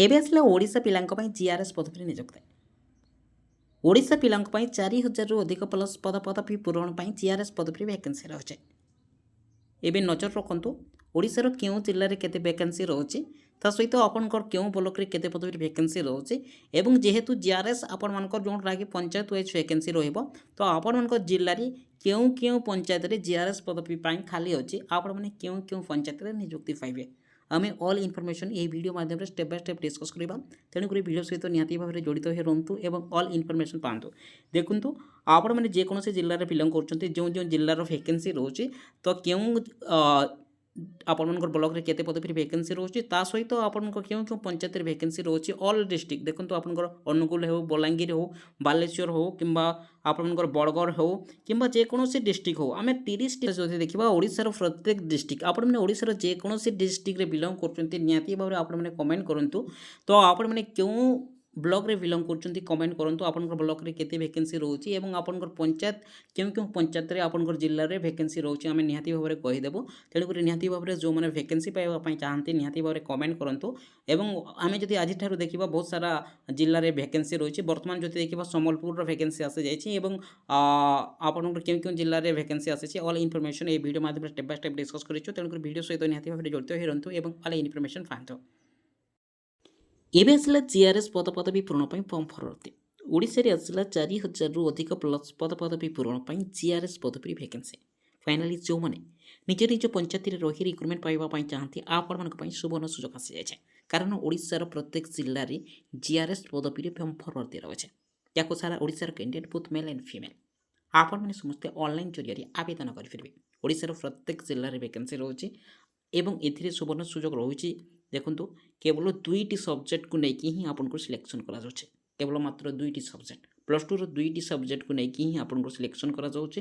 ଏବେ ଆସିଲା ଓଡ଼ିଶା ପିଲାଙ୍କ ପାଇଁ ଜିଆର୍ଏସ୍ ପଦବୀରେ ନିଯୁକ୍ତି। ଓଡ଼ିଶା ପିଲାଙ୍କ ପାଇଁ 4000ରୁ ଅଧିକ ପ୍ଲସ୍ ପଦବୀ ପୂରଣ ପାଇଁ ଜିଆର୍ଏସ୍ ପଦବୀରେ ଭ୍ୟାକେନ୍ସି ରହିଛି। ଏବେ ନଜର ରଖନ୍ତୁ ଓଡ଼ିଶାର କେଉଁ ଜିଲ୍ଲାରେ କେତେ ଭ୍ୟାକେନ୍ସି ରହୁଛି, ତା ସହିତ ଆପଣଙ୍କର କେଉଁ ବ୍ଲକରେ କେତେ ପଦବୀରେ ଭ୍ୟାକେନ୍ସି ରହୁଛି ଏବଂ ଯେହେତୁ ଜିଆର୍ଏସ୍ ଆପଣମାନଙ୍କର ଯେଉଁଟାକି ପଞ୍ଚାୟତ ୱାଇଜ୍ ଭ୍ୟାକେନ୍ସି ରହିବ, ତ ଆପଣଙ୍କ ଜିଲ୍ଲାରେ କେଉଁ କେଉଁ ପଞ୍ଚାୟତରେ ଜିଆର୍ଏସ୍ ପଦବୀ ପାଇଁ ଖାଲି ଅଛି, ଆପଣମାନେ କେଉଁ କେଉଁ ପଞ୍ଚାୟତରେ ନିଯୁକ୍ତି ପାଇବେ, ଆମେ অল ইনফরমেশন এই ভিডিও মাধ্যমে স্টেপ বাই স্টেপ ডিসকস করা। তেণুকরি ভিডিও সহিত নিহতি ভাবে জড়িত হয়ে রহতু এবং অল ইনফরমেশন পাঁতু। দেখুন আপন মানে যেকোনসি জিল্লার বিলং করছেন, যে যে জিল্লার ভ্যাকেন্সি রয়েছে, তো কেউ ଆପଣଙ୍କର ବ୍ଲକରେ କେତେ ପଦବୀରେ ଭ୍ୟାକେନ୍ସି ରହୁଛି, ତା ସହିତ ଆପଣଙ୍କ କେଉଁ କେଉଁ ପଞ୍ଚାୟତରେ ଭ୍ୟାକେନ୍ସି ରହୁଛି ଅଲ୍ ଡିଷ୍ଟ୍ରିକ୍ଟ ଦେଖନ୍ତୁ। ଆପଣଙ୍କର ଅନୁଗୁଳ ହେଉ, ବଲାଙ୍ଗୀର ହେଉ, ବାଲେଶ୍ୱର ହେଉ କିମ୍ବା ଆପଣଙ୍କର ବରଗଡ଼ ହେଉ କିମ୍ବା ଯେକୌଣସି ଡିଷ୍ଟ୍ରିକ୍ଟ ହେଉ, ଆମେ 30ଟି ଯଦି ଦେଖିବା ଓଡ଼ିଶାର ପ୍ରତ୍ୟେକ ଡିଷ୍ଟ୍ରିକ୍ଟ, ଆପଣମାନେ ଓଡ଼ିଶାର ଯେକୌଣସି ଡିଷ୍ଟ୍ରିକ୍ଟରେ ବିଲଙ୍ଗ କରୁଛନ୍ତି ନିହାତି ଭାବରେ ଆପଣମାନେ କମେଣ୍ଟ କରନ୍ତୁ। ତ ଆପଣମାନେ କେଉଁ ବ୍ଲକରେ ବିଲଙ୍ଗ କରୁଛନ୍ତି କମେଣ୍ଟ କରନ୍ତୁ। ଆପଣଙ୍କର ବ୍ଲକରେ କେତେ ଭ୍ୟାକେନ୍ସି ରହୁଛି ଏବଂ ଆପଣଙ୍କର ପଞ୍ଚାୟତ କେଉଁ କେଉଁ ପଞ୍ଚାୟତରେ ଆପଣଙ୍କର ଜିଲ୍ଲାରେ ଭ୍ୟାକେନ୍ସି ରହୁଛି ଆମେ ନିହାତି ଭାବରେ କହିଦେବୁ। ତେଣୁକରି ନିହାତି ଭାବରେ ଯେଉଁମାନେ ଭ୍ୟାକେନ୍ସି ପାଇବା ପାଇଁ ଚାହାନ୍ତି ନିହାତି ଭାବରେ କମେଣ୍ଟ କରନ୍ତୁ। ଏବଂ ଆମେ ଯଦି ଆଜିଠାରୁ ଦେଖିବା ବହୁତ ସାରା ଜିଲ୍ଲାରେ ଭ୍ୟାକେନ୍ସି ରହିଛି। ବର୍ତ୍ତମାନ ଯଦି ଦେଖିବା ସମ୍ବଲପୁରର ଭ୍ୟାକେନ୍ସି ଆସିଯାଇଛି ଏବଂ ଆପଣଙ୍କର କେଉଁ କେଉଁ ଜିଲ୍ଲାରେ ଭ୍ୟାକେନ୍ସି ଆସିଛି ଅଲ୍ ଇନଫର୍ମେସନ୍ এই ভিডিও মাধ্যমে স্টেপ বাই স্টেপ ডিসকস করেছো। তেଣুকରି ভিডিও সହିତ নিহাতি ভাବରେ জড়িত ହୋଇ ରହନ୍ତୁ ଏବଂ ଅଲ୍ ଇନଫର୍ମେସନ୍ ପାଆନ୍ତୁ। ଏବେ ଆସିଲା ଜିଆର୍ଏସ୍ ପଦବୀ ପୂରଣ ପାଇଁ ଫର୍ମ ଭରତି। ଓଡ଼ିଶାରେ ଆସିଲା 4000ରୁ ଅଧିକ ପ୍ଲସ୍ ପଦବୀ ପୂରଣ ପାଇଁ ଜିଆର୍ଏସ୍ ପଦବୀ ଭ୍ୟାକେନ୍ସି। ଫାଇନାଲି ଯେଉଁମାନେ ନିଜ ନିଜ ପଞ୍ଚାୟତରେ ରହି ରିକ୍ରୁଟମେଣ୍ଟ ପାଇବା ପାଇଁ ଚାହାନ୍ତି ଆପଣମାନଙ୍କ ପାଇଁ ସୁବର୍ଣ୍ଣ ସୁଯୋଗ ଆସିଯାଇଛି। କାରଣ ଓଡ଼ିଶାର ପ୍ରତ୍ୟେକ ଜିଲ୍ଲାରେ ଜିଆର୍ଏସ୍ ପଦବୀରେ ଫର୍ମ ଭରତି ରହିଛି। ଯାହାକୁ ସାରା ଓଡ଼ିଶାର candidate both mail and female ଆପଣମାନେ ସମସ୍ତେ ଅନଲାଇନ୍ ଜରିଆରେ ଆବେଦନ କରିପାରିବେ। ଓଡ଼ିଶାର ପ୍ରତ୍ୟେକ ଜିଲ୍ଲାରେ ଭ୍ୟାକେନ୍ସି ରହୁଛି ଏବଂ ଏଥିରେ ସୁବର୍ଣ୍ଣ ସୁଯୋଗ ରହୁଛି। ଦେଖନ୍ତୁ କେବଳ 2ଟି ସବଜେକ୍ଟକୁ ନେଇକି ହିଁ ଆପଣଙ୍କୁ ସିଲେକ୍ସନ୍ କରାଯାଉଛି। କେବଳ ମାତ୍ର 2ଟି ସବଜେକ୍ଟ, +2ର 2ଟି ସବଜେକ୍ଟକୁ ନେଇକି ହିଁ ଆପଣଙ୍କୁ ସିଲେକ୍ସନ୍ କରାଯାଉଛି।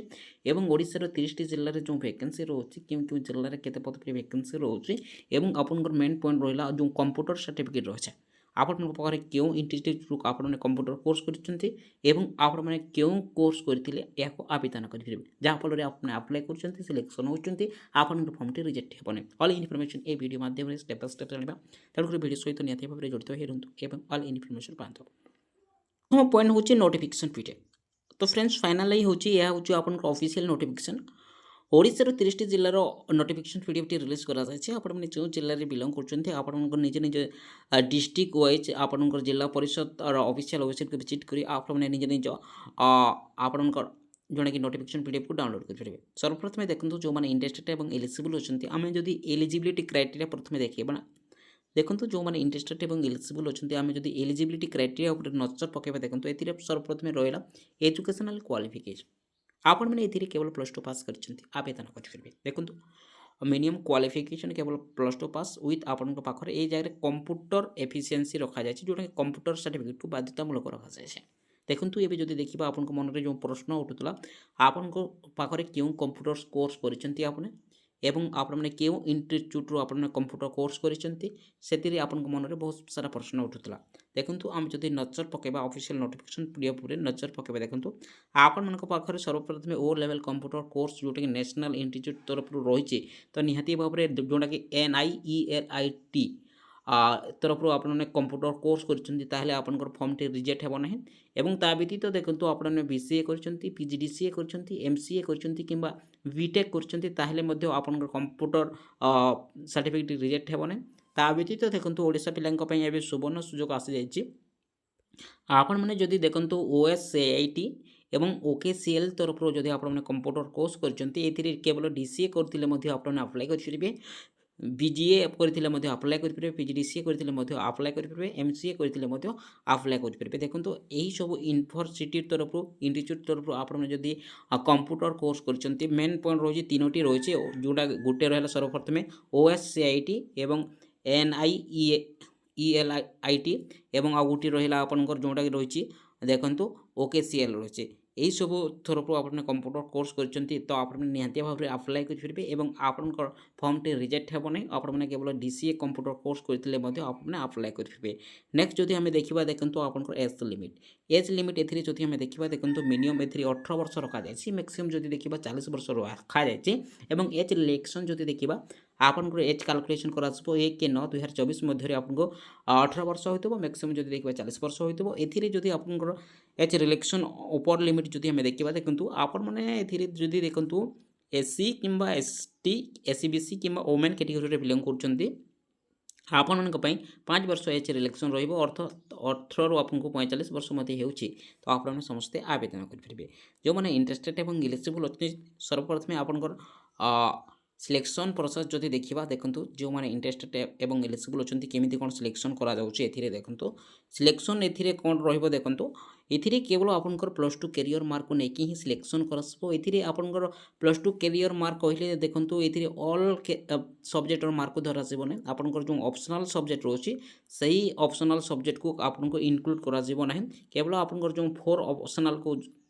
ଏବଂ ଓଡ଼ିଶାର 30ଟି ଜିଲ୍ଲାରେ ଯେଉଁ ଭ୍ୟାକେନ୍ସି ରହୁଛି, କେଉଁ କେଉଁ ଜିଲ୍ଲାରେ କେତେ ପଦବୀ ଭ୍ୟାକେନ୍ସି ରହୁଛି ଏବଂ ଆପଣଙ୍କର ମେନ୍ ପଏଣ୍ଟ ରହିଲା ଯେଉଁ କମ୍ପ୍ୟୁଟର ସାର୍ଟିଫିକେଟ୍ ରହିଛି, ଆପଣଙ୍କ ପାଖରେ କେଉଁ ଇନଷ୍ଟିଚ୍ୟୁଟ୍ରୁ ଆପଣମାନେ କମ୍ପ୍ୟୁଟର କୋର୍ସ କରିଛନ୍ତି ଏବଂ ଆପଣମାନେ କେଉଁ କୋର୍ସ କରିଥିଲେ ଏହାକୁ ଆବେଦନ କରିପାରିବେ। ଯାହାଫଳରେ ଆପଣ ଆପ୍ଲାଏ କରୁଛନ୍ତି, ସିଲେକ୍ସନ୍ ହେଉଛନ୍ତି, ଆପଣଙ୍କ ଫର୍ମଟି ରିଜେକ୍ଟ ହେବନି। ଅଲ୍ ଇନଫର୍ମେସନ୍ এই ଭିଡ଼ିଓ ମାଧ୍ୟମରେ ଷ୍ଟେପ୍ ବାଇ ଷ୍ଟେପ୍ ଜାଣିବା। ତେଣୁକରି ଭିଡ଼ିଓ ସହିତ ନିହାତି ଭାବରେ ଜଡ଼ିତ ହୋଇ ରୁହନ୍ତୁ ଏବଂ ଅଲ୍ ଇନଫର୍ମେସନ୍ ପାଆନ୍ତୁ। ପ୍ରଥମ ପଏଣ୍ଟ ହେଉଛି ନୋଟିଫିକେସନ୍ ପିଡିଏଫ୍। ତ ଫ୍ରେଣ୍ଡସ୍ ଫାଇନାଲ୍ ହେଉଛି ଏହା ହେଉଛି ଆପଣଙ୍କର ଅଫିସିଆଲ୍ ନୋଟିଫିକେସନ୍। ଓଡ଼ିଶାର 30ଟି ଜିଲ୍ଲାର ନୋଟିଫିକେସନ୍ ପିଡିଏଫ୍ଟି ରିଲିଜ୍ କରାଯାଇଛି। ଆପଣମାନେ ଯେଉଁ ଜିଲ୍ଲାରେ ବିଲଙ୍ଗ କରୁଛନ୍ତି ଆପଣଙ୍କ ନିଜ ନିଜ ଡିଷ୍ଟ୍ରିକ୍ଟ ୱାଇଜ୍ ଆପଣଙ୍କର ଜିଲ୍ଲା ପରିଷଦର ଅଫିସିଆଲ୍ ୱେବସାଇଟ୍କୁ ଭିଜିଟ୍ କରି ଆପଣମାନେ ନିଜ ନିଜ ଆପଣଙ୍କର ଯେଉଁଟାକି ନୋଟିଫିକେସନ୍ ପିଡିଏଫ୍କୁ ଡାଉନଲୋଡ଼ କରିପାରିବେ। ସର୍ବପ୍ରଥମେ ଦେଖନ୍ତୁ ଯେଉଁମାନେ ଇଣ୍ଟରେଷ୍ଟେଡ୍ ଏବଂ ଏଲିଜିବଲ୍ ଅଛନ୍ତି, ଆମେ ଯଦି ଏଲିଜିବିଲିଟି କ୍ରାଇଟେରିଆ ପ୍ରଥମେ ଦେଖିବା ନା, ଦେଖନ୍ତୁ ଯେଉଁମାନେ ଇଣ୍ଟରେଷ୍ଟେଡ୍ ଏବଂ ଏଲିଜିବଲ୍ ଅଛନ୍ତି, ଆମେ ଯଦି ଏଲିଜିବିଲିଟି କ୍ରାଇଟେରିଆ ଉପରେ ନଜର ପକାଇବା, ଦେଖନ୍ତୁ ଏଥିରେ ସର୍ବପ୍ରଥମେ ରହିଲା ଏଜୁକେସନାଲ୍ କ୍ୱାଲିଫିକେସନ୍। ଆପଣମାନେ ଏଥିରେ କେବଳ +2 ପାସ୍ କରିଛନ୍ତି ଆବେଦନ କରିପାରିବେ। ଦେଖନ୍ତୁ ମିନିମମ୍ କ୍ୱାଲିଫିକେସନ୍ କେବଳ +2 ପାସ୍ ୱିଥ୍ ଆପଣଙ୍କ ପାଖରେ ଏଇ ଜାଗାରେ କମ୍ପ୍ୟୁଟର ଏଫିସିଏନ୍ସି ରଖାଯାଇଛି, ଯେଉଁଟାକି କମ୍ପ୍ୟୁଟର ସାର୍ଟିଫିକେଟ୍କୁ ବାଧ୍ୟତାମୂଳକ ରଖାଯାଇଛି। ଦେଖନ୍ତୁ ଏବେ ଯଦି ଦେଖିବା ଆପଣଙ୍କ ମନରେ ଯେଉଁ ପ୍ରଶ୍ନ ଉଠୁଥିଲା, ଆପଣଙ୍କ ପାଖରେ କେଉଁ କମ୍ପ୍ୟୁଟର କୋର୍ସ କରିଛନ୍ତି ଆପଣ ଏବଂ ଆପଣମାନେ କେଉଁ ଇନଷ୍ଟିଚ୍ୟୁଟ୍ରୁ ଆପଣମାନେ କମ୍ପ୍ୟୁଟର କୋର୍ସ କରିଛନ୍ତି, ସେଥିରେ ଆପଣଙ୍କ ମନରେ ବହୁତ ସାରା ପ୍ରଶ୍ନ ଉଠୁଥିଲା। ଦେଖନ୍ତୁ ଆମେ ଯଦି ନଜର ପକାଇବା ଅଫିସିଆଲ୍ ନୋଟିଫିକେସନ୍ ପିଡିଏଫ୍ ଉପରେ ନଜର ପକାଇବା, ଦେଖନ୍ତୁ ଆପଣମାନଙ୍କ ପାଖରେ ସର୍ବପ୍ରଥମେ ଓ ଲେଭେଲ୍ କମ୍ପ୍ୟୁଟର କୋର୍ସ ଯେଉଁଟାକି ନ୍ୟାସନାଲ୍ ଇନଷ୍ଟିଚ୍ୟୁଟ୍ ତରଫରୁ ରହିଛି, ତ ନିହାତି ଭାବରେ ଯେଉଁଟାକି NIELIT ତରଫରୁ ଆପଣମାନେ କମ୍ପ୍ୟୁଟର କୋର୍ସ କରିଛନ୍ତି, ତାହେଲେ ଆପଣଙ୍କର ଫର୍ମଟି ରିଜେକ୍ଟ ହେବ ନାହିଁ। ଏବଂ ତା ବ୍ୟତୀତ ଦେଖନ୍ତୁ ଆପଣମାନେ BCA କରିଛନ୍ତି, PGDCA କରିଛନ୍ତି, MCA କରିଛନ୍ତି କିମ୍ବା BTech କରିଛନ୍ତି, ତାହେଲେ ମଧ୍ୟ ଆପଣଙ୍କର କମ୍ପ୍ୟୁଟର ସାର୍ଟିଫିକେଟ୍ ରିଜେକ୍ଟ ହେବ ନାହିଁ। ତା ବ୍ୟତୀତ ଦେଖନ୍ତୁ ଓଡ଼ିଶା ପିଲାଙ୍କ ପାଇଁ ଏବେ ସୁବର୍ଣ୍ଣ ସୁଯୋଗ ଆସିଯାଇଛି। ଆପଣମାନେ ଯଦି ଦେଖନ୍ତୁ OSCIT ଏବଂ OKCL ତରଫରୁ ଯଦି ଆପଣମାନେ କମ୍ପ୍ୟୁଟର କୋର୍ସ କରିଛନ୍ତି, ଏଥିରେ କେବଳ DCA କରିଥିଲେ ମଧ୍ୟ ଆପଣମାନେ ଆପ୍ଲାଏ କରିପାରିବେ, BGA କରିଥିଲେ ମଧ୍ୟ ଆପ୍ଲାଏ କରିପାରିବେ, PGDCA କରିଥିଲେ ମଧ୍ୟ ଆପ୍ଲାଏ କରିପାରିବେ, MCA କରିଥିଲେ ମଧ୍ୟ ଆପ୍ଲାଏ କରିପାରିବେ। ଦେଖନ୍ତୁ ଏହିସବୁ ୟୁନିଭର୍ସିଟି ତରଫରୁ ଇନଷ୍ଟିଚ୍ୟୁଟ୍ ତରଫରୁ ଆପଣମାନେ ଯଦି କମ୍ପ୍ୟୁଟର କୋର୍ସ କରିଛନ୍ତି, ମେନ୍ ପଏଣ୍ଟ ରହୁଛି 3ଟି ରହିଛି, ଯେଉଁଟା ଗୋଟେ ରହିଲା ସର୍ବପ୍ରଥମେ OSCIT ଏବଂ NIELIT ଏବଂ ଆଉ ଗୋଟିଏ ରହିଲା ଆପଣଙ୍କର ଯେଉଁଟାକି ରହିଛି ଦେଖନ୍ତୁ OKCL ରହିଛି। ଏହିସବୁ ତରଫରୁ ଆପଣ କମ୍ପ୍ୟୁଟର କୋର୍ସ କରିଛନ୍ତି, ତ ଆପଣମାନେ ନିହାତି ଭାବରେ ଆପ୍ଲାଏ କରିପାରିବେ ଏବଂ ଆପଣଙ୍କର ଫର୍ମଟି ରିଜେକ୍ଟ ହେବ ନାହିଁ। ଆପଣମାନେ କେବଳ DCA କମ୍ପ୍ୟୁଟର କୋର୍ସ କରିଥିଲେ ମଧ୍ୟ ଆପଣମାନେ ଆପ୍ଲାଏ କରିପାରିବେ। ନେକ୍ସଟ ଯଦି ଆମେ ଦେଖିବା, ଦେଖନ୍ତୁ ଆପଣଙ୍କର ଏଜ୍ ଲିମିଟ୍ ଏଥିରେ ଯଦି ଆମେ ଦେଖିବା, ଦେଖନ୍ତୁ ମିନିମମ୍ ଏଥିରେ 18 ବର୍ଷ ରଖାଯାଇଛି, ମ୍ୟାକ୍ସିମମ୍ ଯଦି ଦେଖିବା 40 ବର୍ଷ ରଖାଯାଇଛି ଏବଂ ଏଜ୍ ରିଲାକ୍ସେସନ୍ ଯଦି ଦେଖିବା ଆପଣଙ୍କର ଏଜ୍ କାଲକୁଲେସନ୍ କରାଯିବ 1/9/2024 ମଧ୍ୟରେ ଆପଣଙ୍କୁ 18 ବର୍ଷ ହୋଇଥିବ, ମ୍ୟାକ୍ସିମମ୍ ଯଦି ଦେଖିବା 40 ବର୍ଷ ହୋଇଥିବ। ଏଥିରେ ଯଦି ଆପଣଙ୍କର ଏଜ୍ ରିଲାକ୍ସେସନ୍ ଉପର ଲିମିଟ୍ ଯଦି ଆମେ ଦେଖିବା, ଦେଖନ୍ତୁ ଆପଣମାନେ ଏଥିରେ ଯଦି ଦେଖନ୍ତୁ ଏସ୍ସି କିମ୍ବା ଏସ୍ଟି, ଏସ୍ସି ବିସି କିମ୍ବା ଓମେନ୍ କାଟେଗୋରୀରେ ବିଲଙ୍ଗ କରୁଛନ୍ତି, ଆପଣମାନଙ୍କ ପାଇଁ 5 ବର୍ଷ ଏଜ୍ ରିଲାକ୍ସେସନ୍ ରହିବ। 18ରୁ ଆପଣଙ୍କୁ 45 ବର୍ଷ ମଧ୍ୟ ହେଉଛି, ତ ଆପଣମାନେ ସମସ୍ତେ ଆବେଦନ କରିପାରିବେ। ଯେଉଁମାନେ ଇଣ୍ଟରେଷ୍ଟେଡ୍ ଏବଂ ଇଲିଜିବୁଲ୍ ଅଛନ୍ତି, ସର୍ବପ୍ରଥମେ ଆପଣଙ୍କର ସିଲେକ୍ସନ୍ ପ୍ରୋସେସ୍ ଯଦି ଦେଖିବା, ଦେଖନ୍ତୁ ଯେଉଁମାନେ ଇଣ୍ଟରେଷ୍ଟେଡ୍ ଏବଂ ଏଲିଜିବୁଲ୍ ଅଛନ୍ତି କେମିତି କ'ଣ ସିଲେକ୍ସନ୍ କରାଯାଉଛି ଏଥିରେ ଦେଖନ୍ତୁ। ସିଲେକ୍ସନ୍ ଏଥିରେ କ'ଣ ରହିବ ଦେଖନ୍ତୁ, ଏଥିରେ କେବଳ ଆପଣଙ୍କର +2 କ୍ୟାରିୟର ମାର୍କକୁ ନେଇକି ହିଁ ସିଲେକ୍ସନ୍ କରାଯିବ। ଏଥିରେ ଆପଣଙ୍କର +2 କ୍ୟାରିୟର ମାର୍କ କହିଲେ ଦେଖନ୍ତୁ, ଏଥିରେ ଅଲ୍ ସବଜେକ୍ଟର ମାର୍କକୁ ଧରାଯିବ ନାହିଁ। ଆପଣଙ୍କର ଯେଉଁ ଅପସନାଲ୍ ସବଜେକ୍ଟ ରହୁଛି ସେହି ଅପସନାଲ୍ ସବଜେକ୍ଟକୁ ଆପଣଙ୍କୁ ଇନକ୍ଲୁଡ୍ କରାଯିବ ନାହିଁ। କେବଳ ଆପଣଙ୍କର ଯେଉଁ 4 ଅପସନାଲ୍କୁ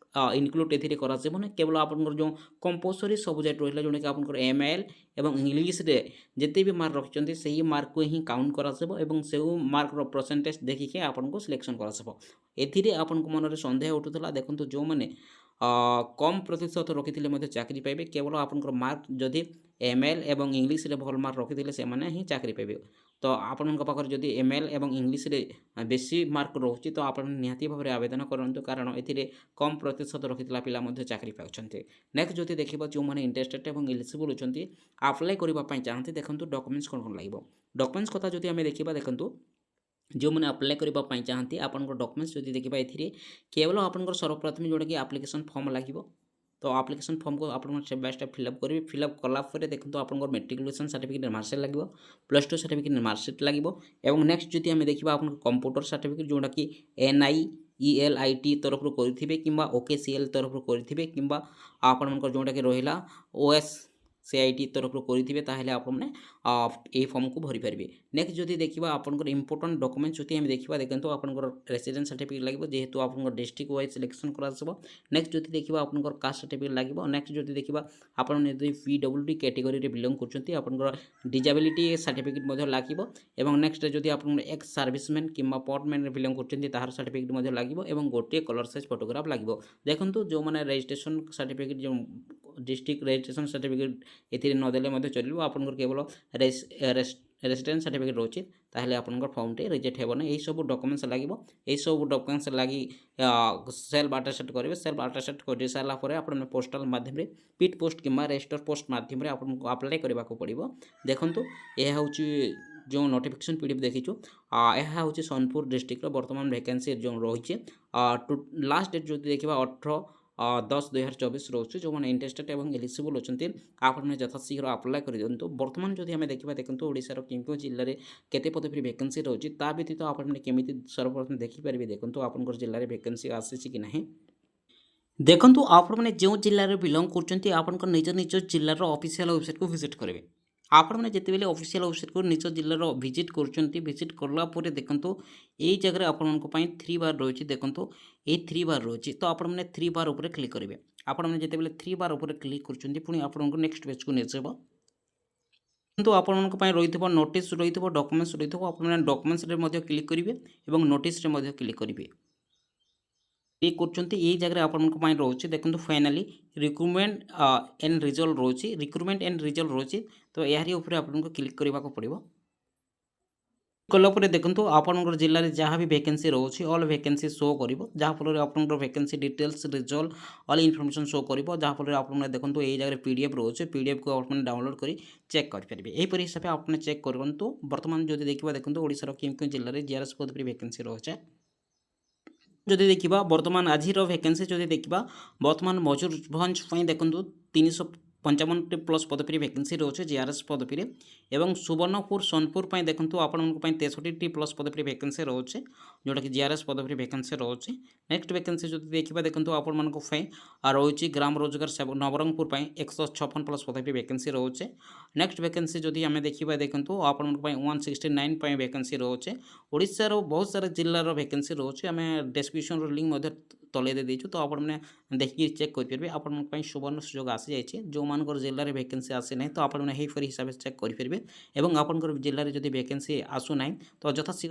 ଇନକ୍ଲୁଡ୍ ଏଥିରେ କରାଯିବ ନାହିଁ। କେବଳ ଆପଣଙ୍କର ଯେଉଁ କମ୍ପଲସରି ସବଜେକ୍ଟ ରହିଲା, ଯେଉଁଟାକି ଆପଣଙ୍କର ML ଏବଂ ଇଂଲିଶରେ ଯେତେ ବି ମାର୍କ ରଖିଛନ୍ତି ସେହି ମାର୍କକୁ ହିଁ କାଉଣ୍ଟ କରାଯିବ ଏବଂ ସେହି ମାର୍କର ପରସେଣ୍ଟେଜ୍ ଦେଖିକି ଆପଣଙ୍କୁ ସିଲେକ୍ସନ୍ କରାଯିବ। ଏଥିରେ ଆପଣଙ୍କ ମନରେ ସନ୍ଦେହ ଉଠୁଥିଲା, ଦେଖନ୍ତୁ ଯେଉଁମାନେ କମ୍ ପ୍ରତିଶତ ରଖିଥିଲେ ମଧ୍ୟ ଚାକିରି ପାଇବେ। କେବଳ ଆପଣଙ୍କର ମାର୍କ ଯଦି ML ଏବଂ ଇଂଲିଶରେ ଭଲ ମାର୍କ ରଖିଥିଲେ ସେମାନେ ହିଁ ଚାକିରି ପାଇବେ। ତ ଆପଣଙ୍କ ପାଖରେ ଯଦି ML ଏବଂ ଇଂଲିଶରେ ବେଶୀ ମାର୍କ ରହୁଛି, ତ ଆପଣ ନିହାତି ଭାବରେ ଆବେଦନ କରନ୍ତୁ, କାରଣ ଏଥିରେ କମ୍ ପ୍ରତିଶତ ରଖିଥିଲା ପିଲା ମଧ୍ୟ ଚାକିରି ପାଉଛନ୍ତି। ନେକ୍ସଟ ଯଦି ଦେଖିବା, ଯେଉଁମାନେ ଇଣ୍ଟରେଷ୍ଟେଡ୍ ଏବଂ ଏଲିଜିବୁଲ୍ ଅଛନ୍ତି ଆପ୍ଲାଏ କରିବା ପାଇଁ ଚାହାନ୍ତି, ଦେଖନ୍ତୁ ଡକୁମେଣ୍ଟସ୍ କ'ଣ କ'ଣ ଲାଗିବ। ଡକୁମେଣ୍ଟସ୍ କଥା ଯଦି ଆମେ ଦେଖିବା, ଦେଖନ୍ତୁ ଯେଉଁମାନେ ଆପ୍ଲାଏ କରିବା ପାଇଁ ଚାହାନ୍ତି ଆପଣଙ୍କର ଡକୁମେଣ୍ଟସ୍ ଯଦି ଦେଖିବା, ଏଥିରେ କେବଳ ଆପଣଙ୍କର ସର୍ବପ୍ରଥମେ ଯେଉଁଟାକି ଆପ୍ଲିକେସନ୍ ଫର୍ମ ଲାଗିବ। ତ ଆପ୍ଲିକେସନ୍ ଫର୍ମକୁ ଆପଣମାନେ ଷ୍ଟେପ୍ ବାଇ ଷ୍ଟେପ୍ ଫିଲ୍ଅପ୍ କରିବେ। ଫିଲ୍ଅପ୍ କଲା ପରେ ଦେଖନ୍ତୁ ଆପଣଙ୍କର ମେଟ୍ରିକୁଲେସନ୍ ସାର୍ଟିଫିକେଟ୍ ମାର୍କସିଟ୍ ଲାଗିବ, +2 ସାର୍ଟିଫିକେଟ୍ ମାର୍କସିଟ୍ ଲାଗିବ ଏବଂ ନେକ୍ସଟ ଯଦି ଆମେ ଦେଖିବା ଆପଣଙ୍କର କମ୍ପ୍ୟୁଟର ସାର୍ଟିଫିକେଟ୍, ଯେଉଁଟାକି NIELIT ତରଫରୁ କରିଥିବେ କିମ୍ବା OKCL ତରଫରୁ କରିଥିବେ କିମ୍ବା ଆପଣଙ୍କର ଯେଉଁଟାକି ରହିଲା OSCIT ତରଫରୁ କରିଥିବେ, ତାହେଲେ ଆପଣମାନେ ଏହି ଫର୍ମକୁ ଭରିପାରିବେ। ନେକ୍ସଟ ଯଦି ଦେଖିବା ଆପଣଙ୍କର ଇମ୍ପୋର୍ଟାଣ୍ଟ ଡକୁମେଣ୍ଟ ଯଦି ଆମେ ଦେଖିବା, ଦେଖନ୍ତୁ ଆପଣଙ୍କର ରେସିଡେନ୍ସ ସାର୍ଟିଫିକେଟ୍ ଲାଗିବ, ଯେହେତୁ ଆପଣଙ୍କର ଡିଷ୍ଟ୍ରିକ୍ଟ ୱାଇଜ୍ ସିଲେକ୍ସନ୍ କରାଯିବ। ନେକ୍ସଟ ଯଦି ଦେଖିବା ଆପଣଙ୍କର କାଷ୍ଟ ସାର୍ଟିଫିକେଟ୍ ଲାଗିବ। ନେକ୍ସଟ ଯଦି ଦେଖିବା ଆପଣ ଯଦି PWD କ୍ୟାଟେଗୋରୀରେ ବିଲଙ୍ଗ କରୁଛନ୍ତି, ଆପଣଙ୍କର ଡିଜାବିଲିଟି ସାର୍ଟିଫିକେଟ୍ ମଧ୍ୟ ଲାଗିବ ଏବଂ ନେକ୍ସଟ ଯଦି ଆପଣଙ୍କର ଏକ୍ସ ସର୍ଭିସମ୍ୟାନ୍ କିମ୍ବା ପର୍ଟମ୍ୟାନ୍ରେ ବିଲଙ୍ଗ କରୁଛନ୍ତି ତାହାର ସାର୍ଟିଫିକେଟ୍ ମଧ୍ୟ ଲାଗିବ ଏବଂ ଗୋଟିଏ କଲର୍ ସାଇଜ୍ ଫଟୋଗ୍ରାଫ ଲାଗିବ। ଦେଖନ୍ତୁ ଯେଉଁମାନେ ରେଜିଷ୍ଟ୍ରେସନ୍ ସାର୍ଟିଫିକେଟ୍, ଯେଉଁ ଡିଷ୍ଟ୍ରିକ୍ଟ ରେଜିଷ୍ଟ୍ରେସନ୍ ସାର୍ଟିଫିକେଟ୍ ଏଥିରେ ନଦେଲେ ମଧ୍ୟ ଚଳିବ, ଆପଣଙ୍କର କେବଳ ରେସିଡେନ୍ସ ସାର୍ଟିଫିକେଟ୍ ରହୁଛି, ତାହେଲେ ଆପଣଙ୍କର ଫର୍ମଟି ରିଜେକ୍ଟ ହେବ ନାହିଁ। ଏହିସବୁ ଡକୁମେଣ୍ଟସ୍ ଲାଗିବ। ଏହିସବୁ ଡକୁମେଣ୍ଟସ୍ ଲାଗି ସେଲ୍ଫ ଆଟାଚେଡ୍ କରିବେ। ସେଲ୍ଫ ଆଟାଚେଡ୍ କରିସାରିଲା ପରେ ଆପଣ ପୋଷ୍ଟାଲ ମାଧ୍ୟମରେ ସ୍ପିଡ୍ ପୋଷ୍ଟ କିମ୍ବା ରେଜିଷ୍ଟର ପୋଷ୍ଟ ମାଧ୍ୟମରେ ଆପଣଙ୍କୁ ଆପ୍ଲାଏ କରିବାକୁ ପଡ଼ିବ। ଦେଖନ୍ତୁ ଏହା ହେଉଛି ଯେଉଁ ନୋଟିଫିକେସନ୍ PDF ଦେଖିଛୁ, ଏହା ହେଉଛି ସୋନପୁର ଡିଷ୍ଟ୍ରିକ୍ଟର ବର୍ତ୍ତମାନ ଭ୍ୟାକେନ୍ସି ଯେଉଁ ରହିଛି। ଲାଷ୍ଟ ଡେଟ୍ ଯଦି ଦେଖିବା 18/10/2024 ରହୁଛି। ଯେଉଁମାନେ ଇଣ୍ଟରେଷ୍ଟେଡ୍ ଏବଂ ଏଲିଜିବୁଲ୍ ଅଛନ୍ତି ଆପଣମାନେ ଯଥାଶୀଘ୍ର ଆପ୍ଲାଏ କରିଦିଅନ୍ତୁ। ବର୍ତ୍ତମାନ ଯଦି ଆମେ ଦେଖିବା, ଦେଖନ୍ତୁ ଓଡ଼ିଶାର କେଉଁ କେଉଁ ଜିଲ୍ଲାରେ କେତେ ପଦବୀ ଭ୍ୟାକେନ୍ସି ରହୁଛି, ତା ବ୍ୟତୀତ ଆପଣମାନେ କେମିତି ସର୍ବପ୍ରଥମେ ଦେଖିପାରିବେ, ଦେଖନ୍ତୁ ଆପଣଙ୍କର ଜିଲ୍ଲାରେ ଭ୍ୟାକେନ୍ସି ଆସିଛି କି ନାହିଁ। ଦେଖନ୍ତୁ ଆପଣମାନେ ଯେଉଁ ଜିଲ୍ଲାରେ ବିଲଙ୍ଗ କରୁଛନ୍ତି ଆପଣଙ୍କ ନିଜ ନିଜ ଜିଲ୍ଲାର ଅଫିସିଆଲ ୱେବସାଇଟ୍କୁ ଭିଜିଟ୍ କରିବେ। ଆପଣମାନେ ଯେତେବେଳେ ଅଫିସିଆଲ ୱେବସାଇଟ୍କୁ ନିଜ ଜିଲ୍ଲାର ଭିଜିଟ୍ କରୁଛନ୍ତି, ଭିଜିଟ୍ କଲା ପରେ ଦେଖନ୍ତୁ ଏଇ ଜାଗାରେ ଆପଣଙ୍କ ପାଇଁ 3 ବାର୍ ରହିଛି। ଦେଖନ୍ତୁ ଏଇ 3 ବାର୍ ରହିଛି, ତ ଆପଣମାନେ 3 ବାର୍ ଉପରେ କ୍ଲିକ୍ କରିବେ। ଆପଣମାନେ ଯେତେବେଳେ 3 ବାର୍ ଉପରେ କ୍ଲିକ୍ କରୁଛନ୍ତି, ପୁଣି ଆପଣଙ୍କୁ ନେକ୍ସଟ ପେଜକୁ ନେଇଯିବ। କିନ୍ତୁ ଆପଣଙ୍କ ପାଇଁ ରହିଥିବ ନୋଟିସ୍ ରହିଥିବ, ଡକୁମେଣ୍ଟସ୍ ରହିଥିବ। ଆପଣମାନେ ଡକୁମେଣ୍ଟସ୍ରେ ମଧ୍ୟ କ୍ଲିକ୍ କରିବେ ଏବଂ ନୋଟିସ୍ରେ ମଧ୍ୟ କ୍ଲିକ୍ କରିବେ। କ୍ଲିକ୍ କରୁଛନ୍ତି, ଏଇ ଜାଗାରେ ଆପଣଙ୍କ ପାଇଁ ରହୁଛି ଦେଖନ୍ତୁ ଫାଇନାଲି ରିକ୍ରୁଟମେଣ୍ଟ ଏଣ୍ଡ ରିଜଲ୍ଟ ରହୁଛି। ରିକ୍ରୁଟମେଣ୍ଟ ଏଣ୍ଡ ରିଜଲ୍ଟ ରହୁଛି, ତ ଏହାରି ଉପରେ ଆପଣଙ୍କୁ କ୍ଲିକ୍ କରିବାକୁ ପଡ଼ିବ। କଲା ପରେ ଦେଖନ୍ତୁ ଆପଣଙ୍କର ଜିଲ୍ଲାରେ ଯାହା ବି ଭ୍ୟାକେନ୍ସି ରହୁଛି ଅଲ୍ ଭ୍ୟାକେନ୍ସି ଶୋ କରିବ, ଯାହାଫଳରେ ଆପଣଙ୍କର vacancy details result all information show କରିବ। ଯାହାଫଳରେ ଆପଣମାନେ ଦେଖନ୍ତୁ ଏଇ ଜାଗାରେ PDF ରହୁଛି, PDFକୁ ଆପଣ ଡାଉନଲୋଡ଼ କରି ଚେକ୍ କରିପାରିବେ। ଏହିପରି ହିସାବରେ ଆପଣ ଚେକ୍ କରନ୍ତୁ। ବର୍ତ୍ତମାନ ଯଦି ଦେଖିବା, ଦେଖନ୍ତୁ ଓଡ଼ିଶାର କେଉଁ କେଉଁ ଜିଲ୍ଲାରେ GRS ପଦବୀ ଭ୍ୟାକେନ୍ସି ରହୁଛି। ଯଦି ଦେଖିବା ବର୍ତ୍ତମାନ ଆଜିର ଭ୍ୟାକେନ୍ସି ଯଦି ଦେଖିବା, ବର୍ତ୍ତମାନ ମୟୂରଭଞ୍ଜ ପାଇଁ ଦେଖନ୍ତୁ 355ଟି ପ୍ଲସ୍ ପଦବୀ ଭ୍ୟାକେନ୍ସି ରହୁଛି GRS ପଦବୀରେ ଏବଂ ସୁବର୍ଣ୍ଣପୁର ସୋନପୁର ପାଇଁ ଦେଖନ୍ତୁ ଆପଣଙ୍କ ପାଇଁ 63ଟି ପ୍ଲସ୍ ପଦବୀ ଭ୍ୟାକେନ୍ସି ରହୁଛି, ଯେଉଁଟାକି GRS ପଦବୀ ଭ୍ୟାକେନ୍ସି ରହୁଛି। ନେକ୍ସଟ ଭ୍ୟାକେନ୍ସି ଯଦି ଦେଖିବା, ଦେଖନ୍ତୁ ଆପଣମାନଙ୍କ ପାଇଁ ରହୁଛି ଗ୍ରାମ ରୋଜଗାର ସେବକ ନବରଙ୍ଗପୁର ପାଇଁ 156 ପ୍ଲସ୍ ପଦବୀ ଭ୍ୟାକେନ୍ସି ରହୁଛି। ନେକ୍ସଟ ଭ୍ୟାକେନ୍ସି ଯଦି ଆମେ ଦେଖିବା, ଦେଖନ୍ତୁ ଆପଣଙ୍କ ପାଇଁ 169 ପାଇଁ ଭ୍ୟାକେନ୍ସି ରହୁଛି। ଓଡ଼ିଶାର ବହୁତ ସାରା ଜିଲ୍ଲାର ଭ୍ୟାକେନ୍ସି ରହୁଛି, ଆମେ ଡେସ୍କ୍ରିପସନ୍ର ଲିଙ୍କ୍ ମଧ୍ୟ ତଳେ ଦେଇଦେଇଛୁ, ତ ଆପଣମାନେ ଦେଖିକି ଚେକ୍ କରିପାରିବେ। ଆପଣଙ୍କ ପାଇଁ ସୁବର୍ଣ୍ଣ ସୁଯୋଗ ଆସିଯାଇଛି। ଯେଉଁମାନଙ୍କର ଜିଲ୍ଲାରେ ଭ୍ୟାକେନ୍ସି ଆସିନାହିଁ, ତ ଆପଣମାନେ ଏହିପରି ହିସାବରେ ଚେକ୍ କରିପାରିବେ ଏବଂ ଆପଣଙ୍କର ଜିଲ୍ଲାରେ ଯଦି ଭ୍ୟାକେନ୍ସି ଆସୁନାହିଁ, ତ ଯଥାଶୀଘ୍ର